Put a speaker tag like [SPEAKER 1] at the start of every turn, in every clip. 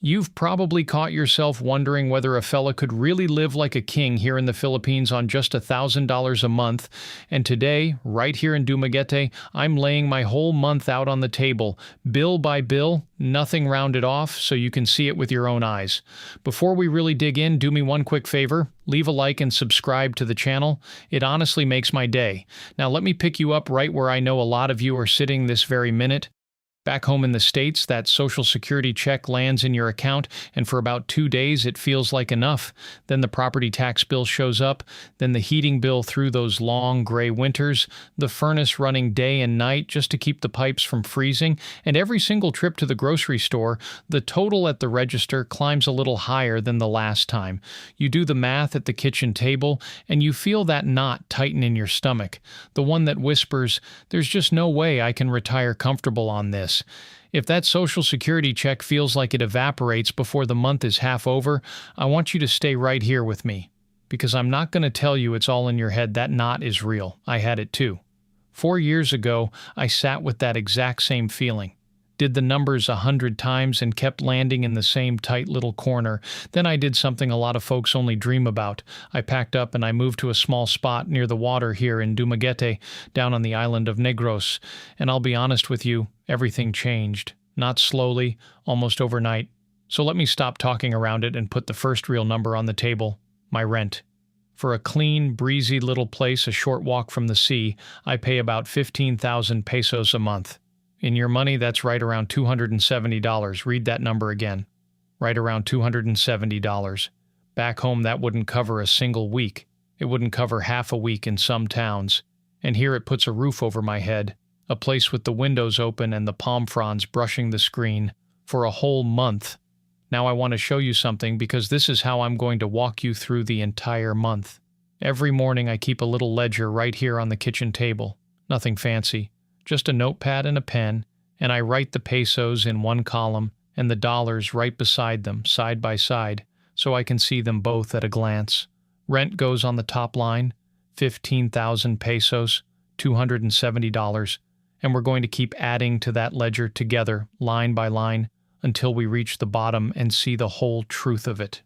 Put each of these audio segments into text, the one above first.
[SPEAKER 1] You've probably caught yourself wondering whether a fella could really live like a king here in the Philippines on just $1,000 a month, and today, right here in Dumaguete, I'm laying my whole month out on the table, bill by bill, nothing rounded off, so you can see it with your own eyes. Before we really dig in, do me one quick favor, leave a like and subscribe to the channel. It honestly makes my day. Now let me pick you up right where I know a lot of you are sitting this very minute. Back home in the States, that Social Security check lands in your account, and for about 2 days it feels like enough. Then the property tax bill shows up, then the heating bill through those long gray winters, the furnace running day and night just to keep the pipes from freezing, and every single trip to the grocery store, the total at the register climbs a little higher than the last time. You do the math at the kitchen table, and you feel that knot tighten in your stomach, the one that whispers, "There's just no way I can retire comfortable on this." If that Social Security check feels like it evaporates before the month is half over, I want you to stay right here with me. Because I'm not going to tell you it's all in your head. That knot is real. I had it too. 4 years ago, I sat with that exact same feeling. Did the numbers 100 times and kept landing in the same tight little corner. Then I did something a lot of folks only dream about. I packed up and I moved to a small spot near the water here in Dumaguete, down on the island of Negros. And I'll be honest with you, everything changed. Not slowly, almost overnight. So let me stop talking around it and put the first real number on the table, my rent. For a clean, breezy little place a short walk from the sea, I pay about 15,000 pesos a month. In your money, that's right around $270. Read that number again. Right around $270. Back home, that wouldn't cover a single week. It wouldn't cover half a week in some towns. And here it puts a roof over my head, a place with the windows open and the palm fronds brushing the screen, for a whole month. Now I want to show you something because this is how I'm going to walk you through the entire month. Every morning I keep a little ledger right here on the kitchen table. Nothing fancy. Just a notepad and a pen, and I write the pesos in one column and the dollars right beside them, side by side, so I can see them both at a glance. Rent goes on the top line, 15,000 pesos, $270, and we're going to keep adding to that ledger together, line by line, until we reach the bottom and see the whole truth of it.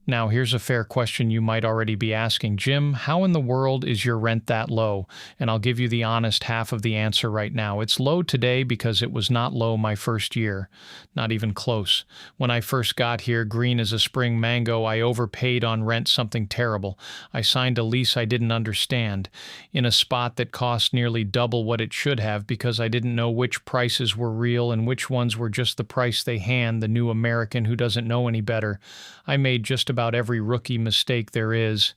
[SPEAKER 1] Now, here's a fair question you might already be asking. Jim, how in the world is your rent that low? And I'll give you the honest half of the answer right now. It's low today because it was not low my first year. Not even close. When I first got here, green as a spring mango, I overpaid on rent something terrible. I signed a lease I didn't understand, in a spot that cost nearly double what it should have because I didn't know which prices were real and which ones were just the price they hand the new American who doesn't know any better. I made just about every rookie mistake there is,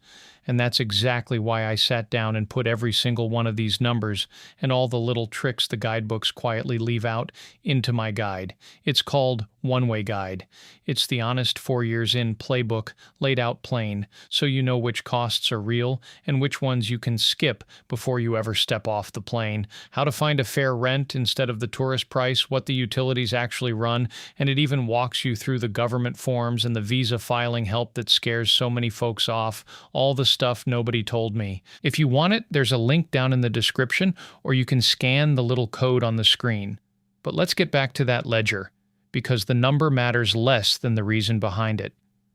[SPEAKER 1] and that's exactly why I sat down and put every single one of these numbers and all the little tricks the guidebooks quietly leave out into my guide. It's called OnewayGuide. It's the honest 4 years in playbook laid out plain, so you know which costs are real and which ones you can skip before you ever step off the plane, how to find a fair rent instead of the tourist price, what the utilities actually run, and it even walks you through the government forms and the visa filing help that scares so many folks off, all the stuff nobody told me. If you want it, there's a link down in the description, or you can scan the little code on the screen. But let's get back to that ledger, because the number matters less than the reason behind it.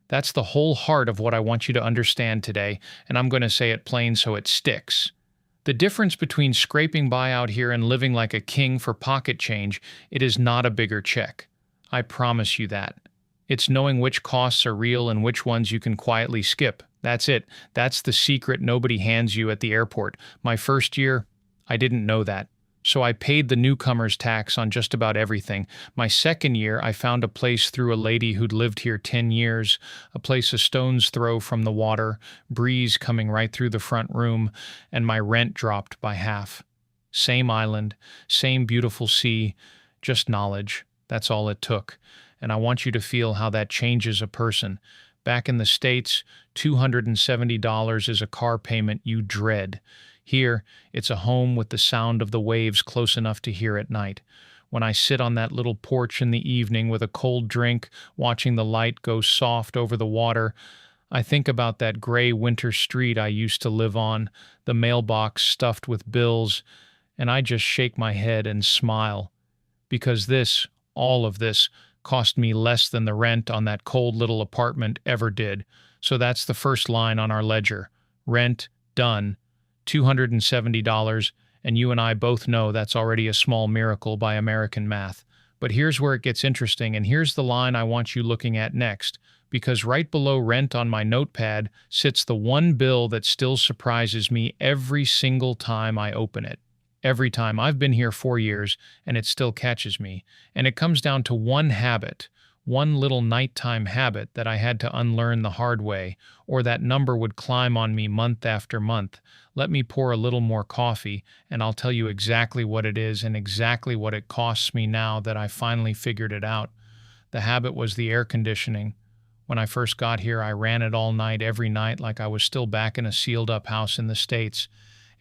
[SPEAKER 1] That's the whole heart of what I want you to understand today, and I'm going to say it plain so it sticks. The difference between scraping by out here and living like a king for pocket change, it is not a bigger check. I promise you that. It's knowing which costs are real and which ones you can quietly skip. That's it. That's the secret nobody hands you at the airport. My first year, I didn't know that. So I paid the newcomer's tax on just about everything. My second year, I found a place through a lady who'd lived here 10 years, a place a stone's throw from the water, breeze coming right through the front room, and my rent dropped by half. Same island, same beautiful sea, just knowledge. That's all it took. And I want you to feel how that changes a person. Back in the States, $270 is a car payment you dread. Here, it's a home with the sound of the waves close enough to hear at night. When I sit on that little porch in the evening with a cold drink, watching the light go soft over the water, I think about that gray winter street I used to live on, the mailbox stuffed with bills, and I just shake my head and smile. Because this, all of this, cost me less than the rent on that cold little apartment ever did. So that's the first line on our ledger. Rent, done. $270, and you and I both know that's already a small miracle by American math. But here's where it gets interesting, and here's the line I want you looking at next, because right below rent on my notepad sits the one bill that still surprises me every single time I open it. Every time. I've been here 4 years, and it still catches me. And it comes down to one habit, one little nighttime habit that I had to unlearn the hard way, or that number would climb on me month after month. Let me pour a little more coffee, and I'll tell you exactly what it is and exactly what it costs me now that I finally figured it out. The habit was the air conditioning. When I first got here, I ran it all night, every night, like I was still back in a sealed-up house in the States.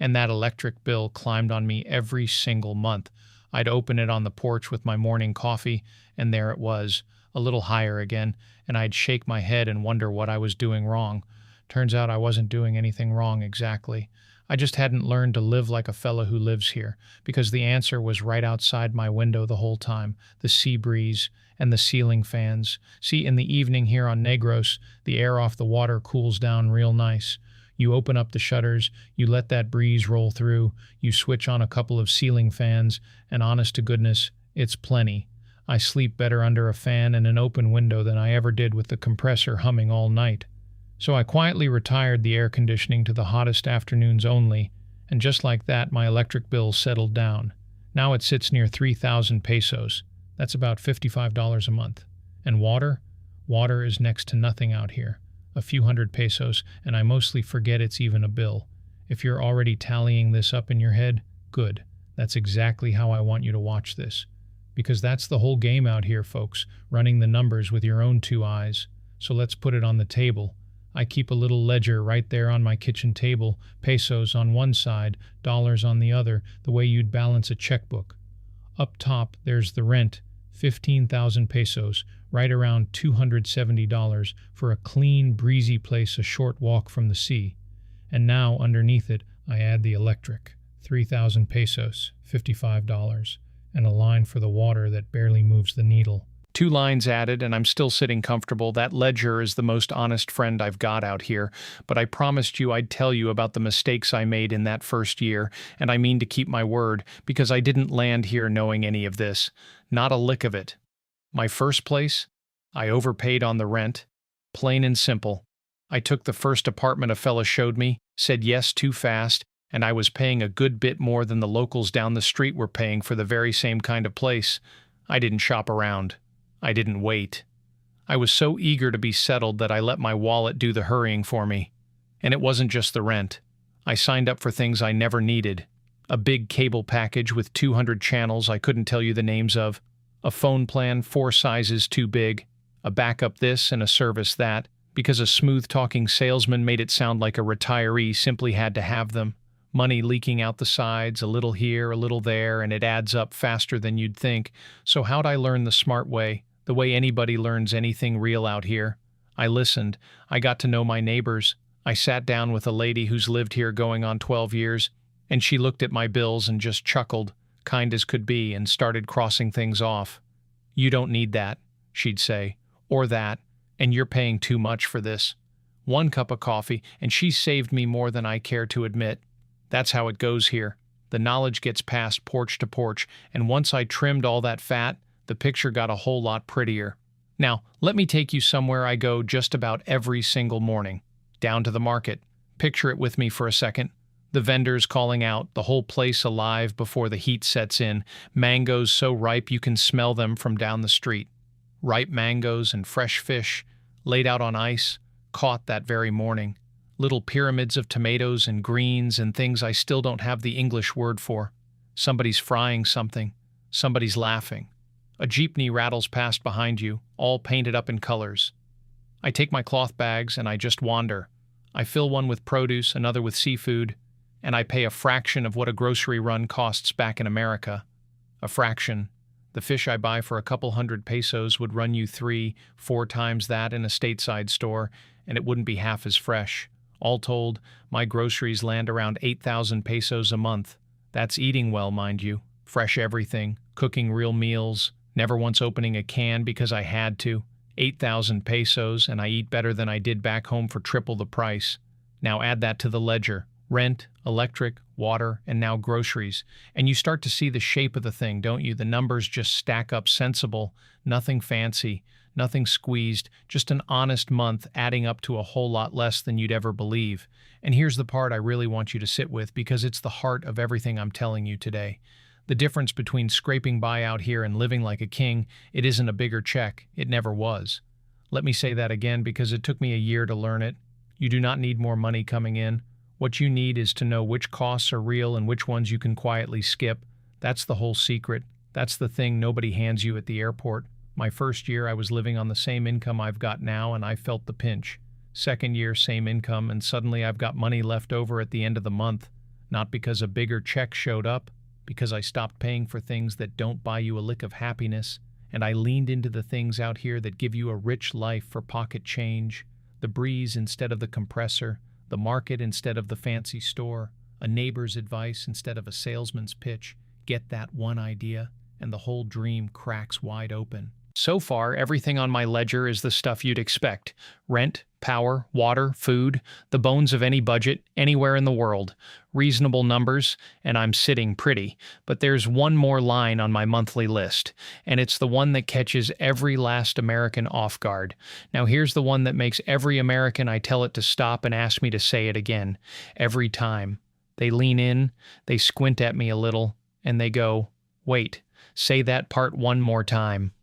[SPEAKER 1] And that electric bill climbed on me every single month. I'd open it on the porch with my morning coffee, and there it was, a little higher again, and I'd shake my head and wonder what I was doing wrong. Turns out I wasn't doing anything wrong exactly. I just hadn't learned to live like a fella who lives here, because the answer was right outside my window the whole time, the sea breeze and the ceiling fans. See, in the evening here on Negros, the air off the water cools down real nice. You open up the shutters, you let that breeze roll through, you switch on a couple of ceiling fans, and honest to goodness, it's plenty. I sleep better under a fan and an open window than I ever did with the compressor humming all night. So I quietly retired the air conditioning to the hottest afternoons only, and just like that, my electric bill settled down. Now it sits near 3,000 pesos. That's about $55 a month. And water? Water is next to nothing out here. A few hundred pesos, and I mostly forget it's even a bill. If you're already tallying this up in your head, good. That's exactly how I want you to watch this. Because that's the whole game out here, folks, running the numbers with your own two eyes. So let's put it on the table. I keep a little ledger right there on my kitchen table, pesos on one side, dollars on the other, the way you'd balance a checkbook. Up top, there's the rent, 15,000 pesos, right around $270 for a clean, breezy place a short walk from the sea. And now, underneath it, I add the electric, 3,000 pesos, $55, and a line for the water that barely moves the needle. 2 lines added, and I'm still sitting comfortable. That ledger is the most honest friend I've got out here, but I promised you I'd tell you about the mistakes I made in that first year, and I mean to keep my word, because I didn't land here knowing any of this. Not a lick of it. My first place? I overpaid on the rent. Plain and simple. I took the first apartment a fella showed me, said yes too fast, and I was paying a good bit more than the locals down the street were paying for the very same kind of place. I didn't shop around. I didn't wait. I was so eager to be settled that I let my wallet do the hurrying for me. And it wasn't just the rent. I signed up for things I never needed. A big cable package with 200 channels I couldn't tell you the names of. A phone plan 4 sizes too big. A backup this and a service that, because a smooth-talking salesman made it sound like a retiree simply had to have them. Money leaking out the sides, a little here, a little there, and it adds up faster than you'd think. So how'd I learn the smart way? The way anybody learns anything real out here. I listened. I got to know my neighbors. I sat down with a lady who's lived here going on 12 years, and she looked at my bills and just chuckled, kind as could be, and started crossing things off. "You don't need that," she'd say, "or that, and you're paying too much for this." 1 cup of coffee, and she saved me more than I care to admit. That's how it goes here. The knowledge gets passed porch to porch, and once I trimmed all that fat, the picture got a whole lot prettier. Now, let me take you somewhere I go just about every single morning. Down to the market. Picture it with me for a second. The vendors calling out, the whole place alive before the heat sets in, mangoes so ripe you can smell them from down the street. Ripe mangoes and fresh fish, laid out on ice, caught that very morning. Little pyramids of tomatoes and greens and things I still don't have the English word for. Somebody's frying something. Somebody's laughing. A jeepney rattles past behind you, all painted up in colors. I take my cloth bags and I just wander. I fill one with produce, another with seafood, and I pay a fraction of what a grocery run costs back in America. A fraction. The fish I buy for a couple hundred pesos would run you 3-4 times that in a stateside store, and it wouldn't be half as fresh. All told, my groceries land around 8,000 pesos a month. That's eating well, mind you. Fresh everything, cooking real meals, never once opening a can because I had to. 8,000 pesos, and I eat better than I did back home for triple the price. Now add that to the ledger. Rent, electric, water, and now groceries. And you start to see the shape of the thing, don't you? The numbers just stack up sensible, nothing fancy, nothing squeezed, just an honest month adding up to a whole lot less than you'd ever believe. And here's the part I really want you to sit with because it's the heart of everything I'm telling you today. The difference between scraping by out here and living like a king, it isn't a bigger check. It never was. Let me say that again because it took me a year to learn it. You do not need more money coming in. What you need is to know which costs are real and which ones you can quietly skip. That's the whole secret. That's the thing nobody hands you at the airport. My first year, I was living on the same income I've got now, and I felt the pinch. Second year, same income, and suddenly I've got money left over at the end of the month. Not because a bigger check showed up, because I stopped paying for things that don't buy you a lick of happiness, and I leaned into the things out here that give you a rich life for pocket change. The breeze instead of the compressor, the market instead of the fancy store, a neighbor's advice instead of a salesman's pitch. Get that one idea, and the whole dream cracks wide open. So far, everything on my ledger is the stuff you'd expect. Rent, power, water, food, the bones of any budget, anywhere in the world. Reasonable numbers, and I'm sitting pretty. But there's one more line on my monthly list, and it's the one that catches every last American off guard. Now here's the one that makes every American I tell it to stop and ask me to say it again. Every time. They lean in, they squint at me a little, and they go, "Wait, say that part one more time."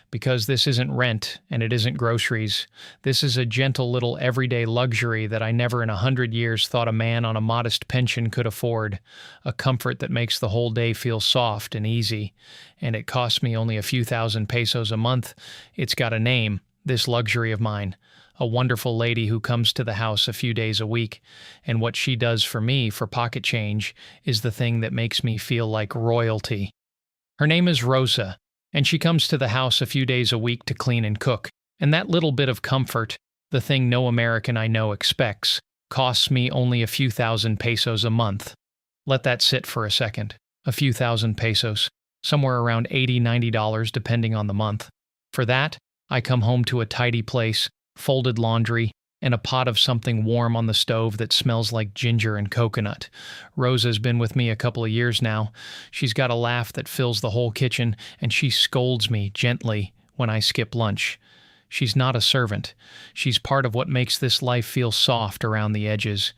[SPEAKER 1] Because this isn't rent and it isn't groceries. This is a gentle little everyday luxury that I never in 100 years thought a man on a modest pension could afford. A comfort that makes the whole day feel soft and easy. And it costs me only a few thousand pesos a month. It's got a name, this luxury of mine. A wonderful lady who comes to the house a few days a week. And what she does for me for pocket change is the thing that makes me feel like royalty. Her name is Rosa. And she comes to the house a few days a week to clean and cook. And that little bit of comfort, the thing no American I know expects, costs me only a few thousand pesos a month. Let that sit for a second. A few thousand pesos. Somewhere around $80, $90 depending on the month. For that, I come home to a tidy place, folded laundry, and a pot of something warm on the stove that smells like ginger and coconut. Rosa's been with me a couple of years now. She's got a laugh that fills the whole kitchen, and she scolds me gently when I skip lunch. She's not a servant. She's part of what makes this life feel soft around the edges.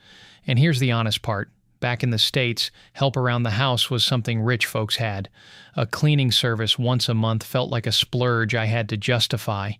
[SPEAKER 1] And here's the honest part. Back in the States, help around the house was something rich folks had. A cleaning service once a month felt like a splurge I had to justify.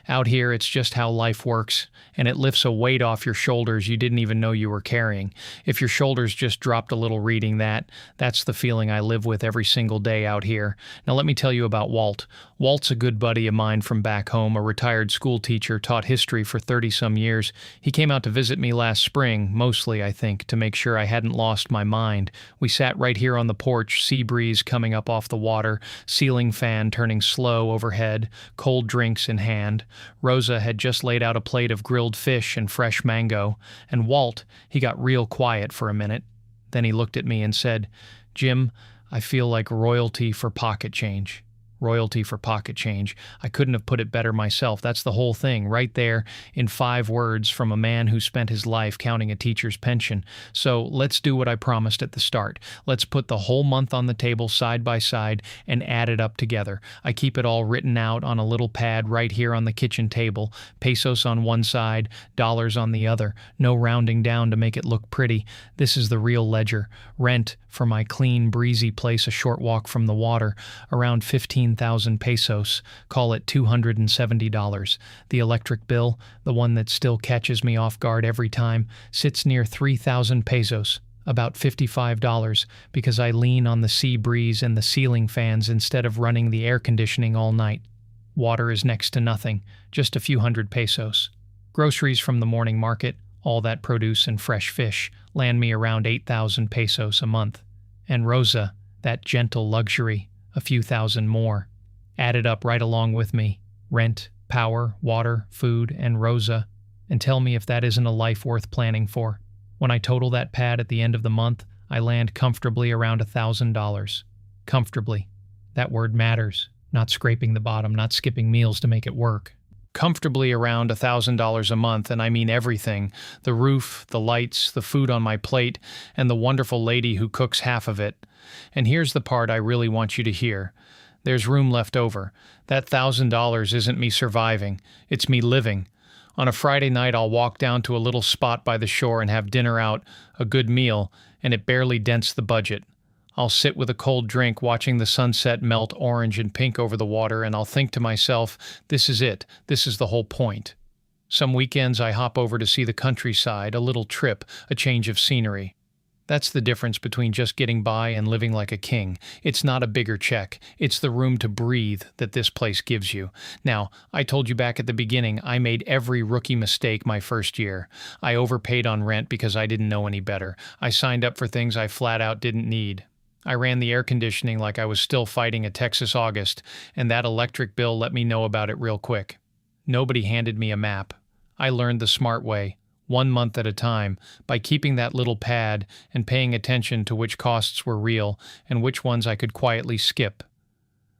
[SPEAKER 1] Out here, it's just how life works, and it lifts a weight off your shoulders you didn't even know you were carrying. If your shoulders just dropped a little reading that, that's the feeling I live with every single day out here. Now let me tell you about Walt. Walt's a good buddy of mine from back home, a retired school teacher, taught history for 30-some years. He came out to visit me last spring, mostly, I think, to make sure I hadn't lost my mind. We sat right here on the porch, sea breeze coming up off the water, ceiling fan turning slow overhead, cold drinks in hand. Rosa had just laid out a plate of grilled fish and fresh mango, and Walt, he got real quiet for a minute. Then he looked at me and said, "Jim, I feel like royalty for pocket change." Royalty for pocket change. I couldn't have put it better myself. That's the whole thing, right there in 5 words from a man who spent his life counting a teacher's pension. So let's do what I promised at the start. Let's put the whole month on the table side by side and add it up together. I keep it all written out on a little pad right here on the kitchen table. Pesos on one side, dollars on the other. No rounding down to make it look pretty. This is the real ledger. Rent for my clean, breezy place a short walk from the water, around 15,000 pesos, call it $270. The electric bill, the one that still catches me off guard every time, sits near 3,000 pesos, about $55, because I lean on the sea breeze and the ceiling fans instead of running the air conditioning all night. Water is next to nothing, just a few hundred pesos. Groceries from the morning market, all that produce and fresh fish, land me around 8,000 pesos a month. And Rosa, that gentle luxury, a few thousand more. Added up right along with me. Rent, power, water, food, and Rosa. And tell me if that isn't a life worth planning for. When I total that pad at the end of the month, I land comfortably around $1,000. Comfortably. That word matters. not scraping the bottom, not skipping meals to make it work. Comfortably around $1,000 a month, and I mean everything: the roof, the lights, the food on my plate, and the wonderful lady who cooks half of it. And here's the part I really want you to hear. There's room left over. That $1,000 isn't me surviving, it's me living. On a Friday night, I'll walk down to a little spot by the shore and have dinner out, a good meal, and it barely dents the budget. I'll sit with a cold drink watching the sunset melt orange and pink over the water, and I'll think to myself, this is it, this is the whole point. Some weekends I hop over to see the countryside, a little trip, a change of scenery. That's the difference between just getting by and living like a king. It's not a bigger check. It's the room to breathe that this place gives you. Now, I told you back at the beginning, I made every rookie mistake my first year. I overpaid on rent because I didn't know any better. I signed up for things I flat out didn't need. I ran the air conditioning like I was still fighting a Texas August, and that electric bill let me know about it real quick. Nobody handed me a map. I learned the smart way, 1 month at a time, by keeping that little pad and paying attention to which costs were real and which ones I could quietly skip.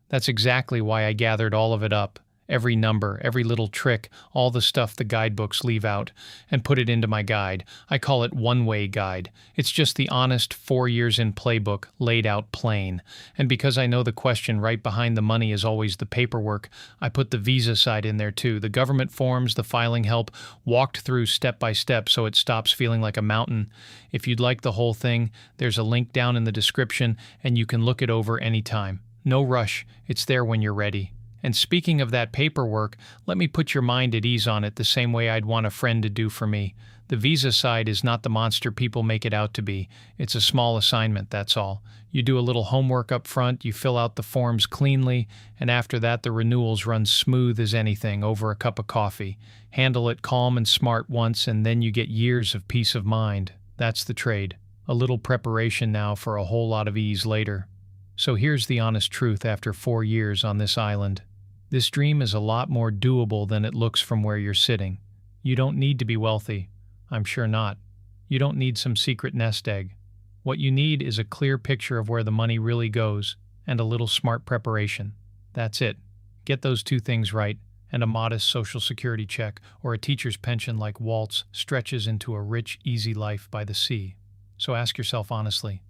[SPEAKER 1] That's exactly why I gathered all of it up, every number, every little trick, all the stuff the guidebooks leave out, and put it into my guide. I call it OnewayGuide. It's just the honest 4 years in playbook laid out plain. And because I know the question right behind the money is always the paperwork, I put the visa side in there too. The government forms, the filing help, walked through step by step so it stops feeling like a mountain. If you'd like the whole thing, there's a link down in the description and you can look it over anytime. No rush, it's there when you're ready. And speaking of that paperwork, let me put your mind at ease on it the same way I'd want a friend to do for me. The visa side is not the monster people make it out to be. It's a small assignment, that's all. You do a little homework up front, you fill out the forms cleanly, and after that the renewals run smooth as anything over a cup of coffee. Handle it calm and smart once, and then you get years of peace of mind. That's the trade. A little preparation now for a whole lot of ease later. So here's the honest truth after 4 years on this island. This dream is a lot more doable than it looks from where you're sitting. You don't need to be wealthy. I'm sure not. You don't need some secret nest egg. What you need is a clear picture of where the money really goes and a little smart preparation. That's it. Get those 2 things right, and a modest Social Security check or a teacher's pension like Walt's stretches into a rich, easy life by the sea. So ask yourself honestly,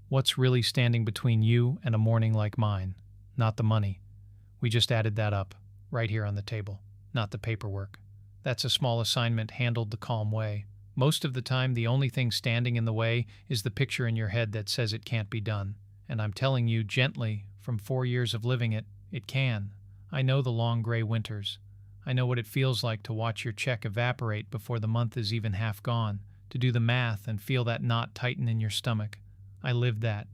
[SPEAKER 1] what's really standing between you and a morning like mine? Not the money. We just added that up, right here on the table, not the paperwork. That's a small assignment handled the calm way. Most of the time, the only thing standing in the way is the picture in your head that says it can't be done. And I'm telling you gently, from 4 years of living it, it can. I know the long gray winters. I know what it feels like to watch your check evaporate before the month is even half gone, to do the math and feel that knot tighten in your stomach. I lived that,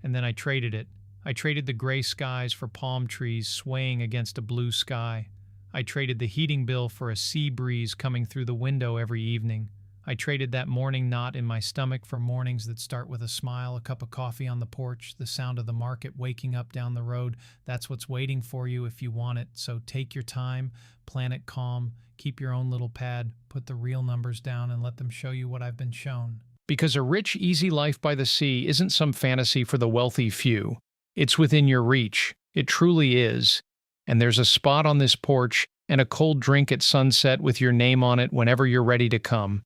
[SPEAKER 1] and then I traded it. I traded the gray skies for palm trees swaying against a blue sky. I traded the heating bill for a sea breeze coming through the window every evening. I traded that morning knot in my stomach for mornings that start with a smile, a cup of coffee on the porch, the sound of the market waking up down the road. That's what's waiting for you if you want it. So take your time, plan it calm, keep your own little pad, put the real numbers down, and let them show you what I've been shown. Because a rich, easy life by the sea isn't some fantasy for the wealthy few. It's within your reach. It truly is. And there's a spot on this porch and a cold drink at sunset with your name on it whenever you're ready to come.